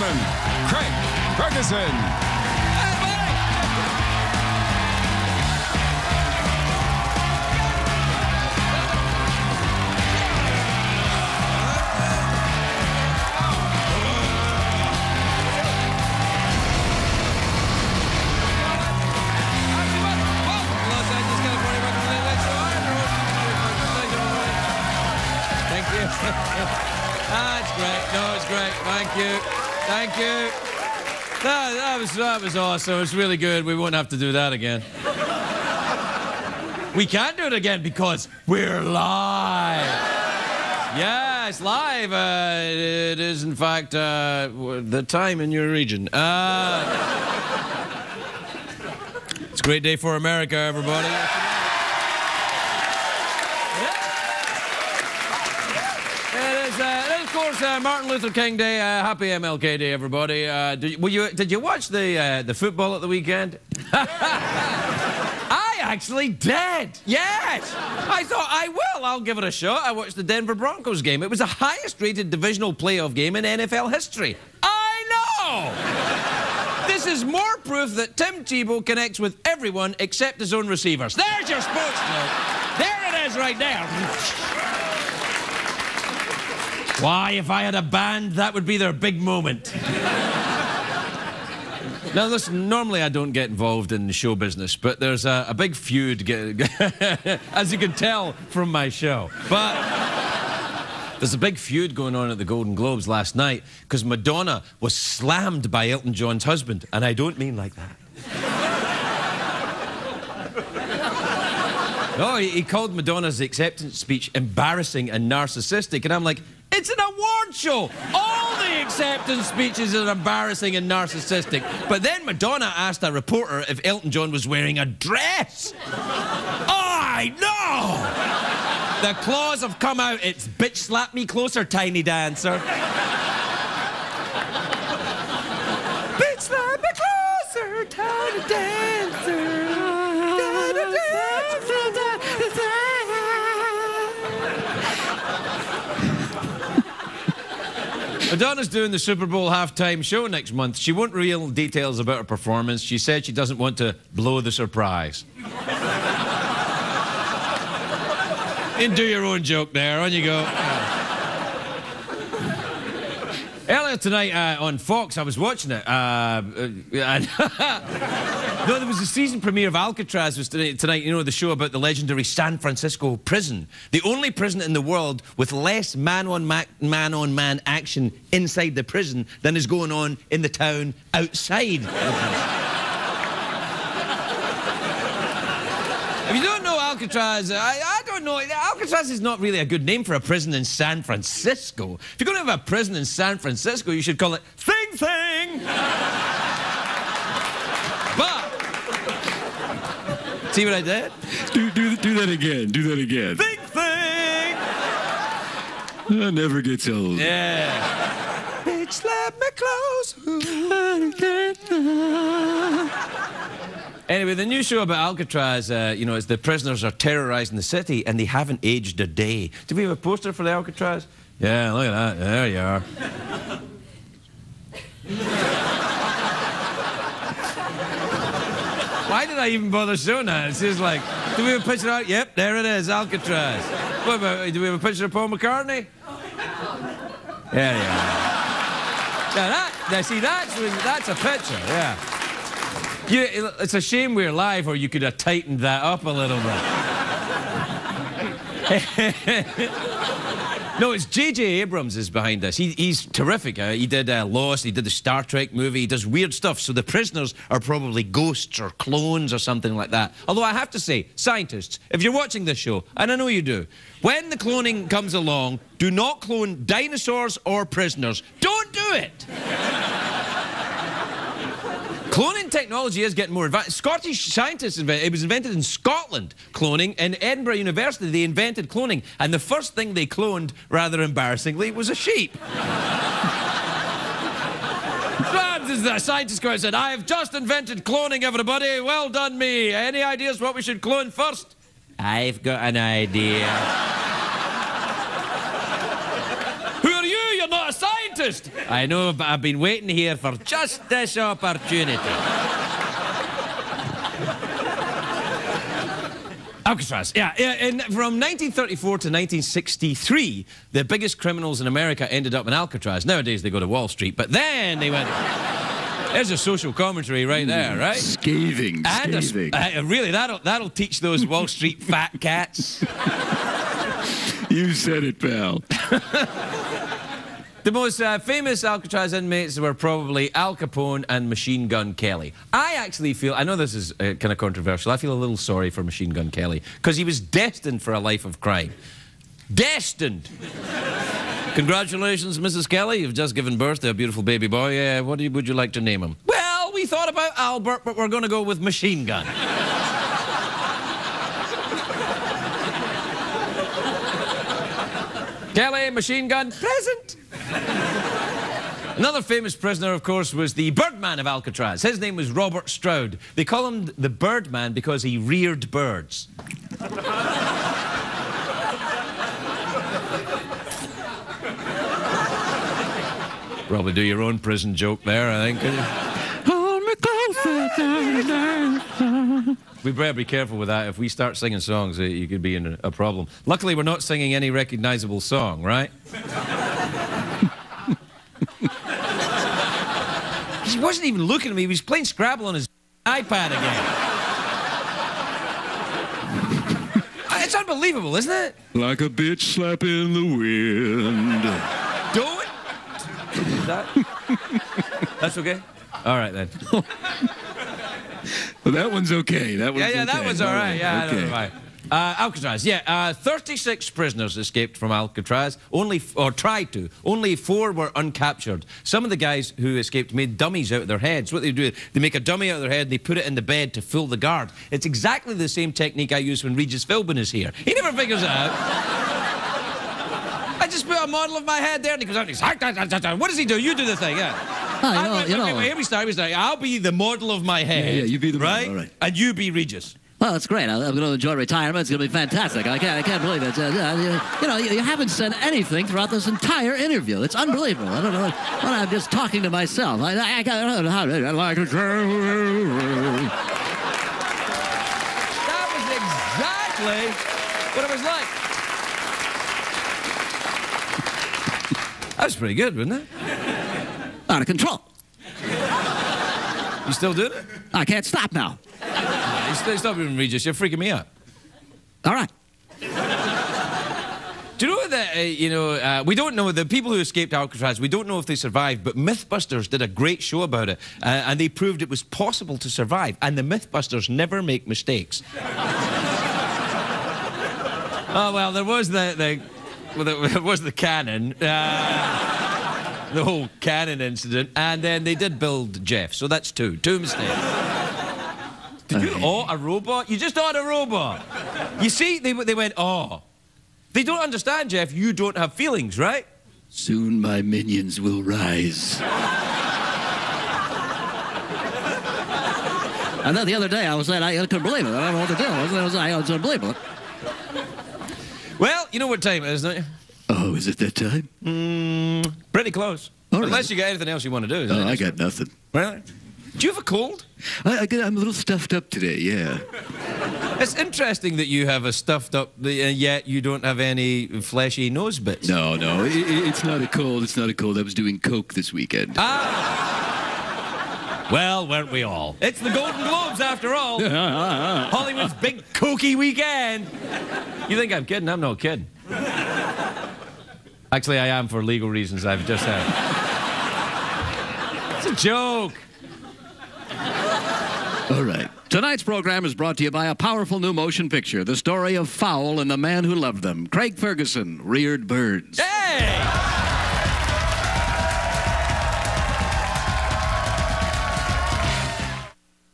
Elton, Craig, Ferguson. That's great. No, it's great. Thank you. Thank you. That was awesome. It's really good. We won't have to do that again. We can't do it again because we're live. Yeah, it's live. It is, in fact, the time in your region. It's a great day for America, everybody. Of course, Martin Luther King Day. Happy MLK Day, everybody. Did you watch the football at the weekend? I actually did. Yes. I thought I will. I'll give it a shot. I watched the Denver Broncos game. It was the highest-rated divisional playoff game in NFL history. I know. This is more proof that Tim Tebow connects with everyone except his own receivers. There's your sports note. There it is, right there. Why, if I had a band, that would be their big moment. Now, listen, normally I don't get involved in the show business, but there's a big feud, as you can tell from my show. But there's a big feud going on at the Golden Globes last night because Madonna was slammed by Elton John's husband, and I don't mean like that. No, he called Madonna's acceptance speech embarrassing and narcissistic, and I'm like, it's an award show. All the acceptance speeches are embarrassing and narcissistic. But then Madonna asked a reporter if Elton John was wearing a dress. I know! The claws have come out. It's bitch slap me closer, tiny dancer. Bitch slap me closer, tiny dancer. Madonna's doing the Super Bowl halftime show next month. She won't reveal details about her performance. She said she doesn't want to blow the surprise. And do your own joke there. On you go. Earlier tonight on Fox, I was watching it. No, there was a season premiere of Alcatraz was tonight, you know, the show about the legendary San Francisco prison. The only prison in the world with less man-on-man action inside the prison than is going on in the town outside. If you don't know Alcatraz, I don't know. Alcatraz is not really a good name for a prison in San Francisco. If you're going to have a prison in San Francisco, you should call it Thing Thing. But see what I did? Do that again. Do that again. Thing Thing. That never gets old. Yeah. Bitch, slap me close. Anyway, the new show about Alcatraz, you know, is the prisoners are terrorizing the city and they haven't aged a day. Do we have a poster for the Alcatraz? Yeah, look at that. There you are. Why did I even bother showing that? It's just like, do we have a picture out? Yep, there it is, Alcatraz. What about, do we have a picture of Paul McCartney? There you are. Now, see, that's a picture, yeah. It's a shame we're live, or you could have tightened that up a little bit. No, it's J.J. Abrams is behind this. He's terrific. He did Lost, he did the Star Trek movie, he does weird stuff, so the prisoners are probably ghosts or clones or something like that. Although I have to say, scientists, if you're watching this show, and I know you do, when the cloning comes along, do not clone dinosaurs or prisoners. Don't do it! Cloning technology is getting more advanced. Scottish scientists invented it. Was invented in Scotland, cloning. In Edinburgh University, they invented cloning. And the first thing they cloned, rather embarrassingly, was a sheep. The scientist guy said, I have just invented cloning, everybody. Well done, me. Any ideas what we should clone first? I've got an idea. Who are you? You're not a scientist. artist. I know, but I've been waiting here for just this opportunity. Alcatraz, yeah. And from 1934 to 1963, the biggest criminals in America ended up in Alcatraz. Nowadays, they go to Wall Street, but then they went... There's a social commentary right there, right? Scathing, scathing. Really, that'll teach those Wall Street fat cats. You said it, pal. The most famous Alcatraz inmates were probably Al Capone and Machine Gun Kelly. I actually feel, I know this is kind of controversial, I feel a little sorry for Machine Gun Kelly, because he was destined for a life of crime. Destined! Congratulations, Mrs. Kelly. You've just given birth to a beautiful baby boy. What would you like to name him? Well, we thought about Albert, but we're going to go with Machine Gun. Kelly, Machine Gun, present. Another famous prisoner, of course, was the Birdman of Alcatraz. His name was Robert Stroud. They call him the Birdman because he reared birds. Probably do your own prison joke there, I think. We better be careful with that. If we start singing songs, you could be in a problem. Luckily, we're not singing any recognizable song, right? He wasn't even looking at me. He was playing Scrabble on his iPad again. It's unbelievable, isn't it? Like a bitch slapping the wind. Don't. That's okay? All right, then. Well, that one's okay. That one's yeah, okay. that one's all right. Yeah, okay. I don't know why. Alcatraz, yeah. 36 prisoners escaped from Alcatraz, or tried to. Only 4 were uncaptured. Some of the guys who escaped made dummies out of their heads. What they do, they make a dummy out of their head and they put it in the bed to fool the guard. It's exactly the same technique I use when Regis Philbin is here. He never figures it out. I just put a model of my head there and he goes out and he's... What does he do? You do the thing, yeah. Here we start. I'll be the model of my head. Yeah, you be the model, right? all right. And you be Regis. Well, it's great. I'm going to enjoy retirement. It's going to be fantastic. I can't believe it. You haven't said anything throughout this entire interview. It's unbelievable. I don't know. Well, I'm just talking to myself. I don't know how to like it. That was exactly what it was like. That was pretty good, wasn't it? Out of control. You still doing it? I can't stop now. Stop doing Regis. You're freaking me out. All right. Do you know that, we don't know, the people who escaped Alcatraz, we don't know if they survived, but Mythbusters did a great show about it, and they proved it was possible to survive, and the Mythbusters never make mistakes. Oh, well, there was there was the cannon, the whole cannon incident, and then they did build Jeff, so that's 2 mistakes. Did you awe a robot? You just awed a robot. You see, they went, oh. They don't understand, Jeff, you don't have feelings, right? Soon my minions will rise. And then the other day I was saying I couldn't believe it. I don't know what to do. I was unbelievable. Well, you know what time it is, don't you? Oh, is it that time? Pretty close. All Unless right. you got anything else you want to do. Oh, I got nothing. Really? Do you have a cold? I'm a little stuffed up today, yeah. It's interesting that you have a stuffed up, yet you don't have any fleshy nose bits. No, it's not a cold. It's not a cold. I was doing coke this weekend. Ah! Well, weren't we all? It's the Golden Globes, after all. Hollywood's big cokey weekend. You think I'm kidding? I'm not kidding. Actually, I am for legal reasons, I've just said. It's a joke. All right. Tonight's program is brought to you by a powerful new motion picture, the story of Fowl and the Man Who Loved Them. Craig Ferguson, Reared Birds. Hey!